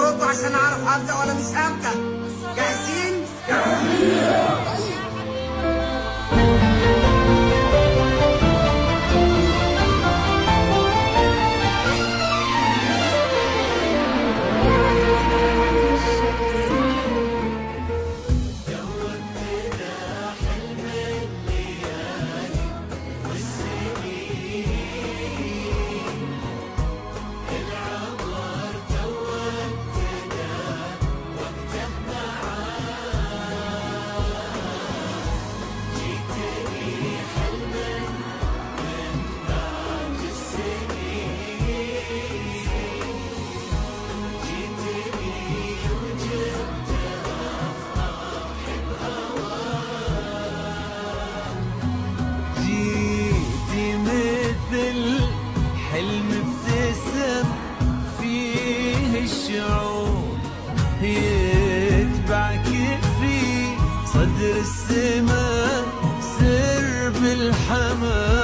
صوته عشان اعرف ابدا ولا مش هبدا. جاهزين؟ حلم ابتسم فيه الشعور يتبعك في صدر السماء سر بالحمام.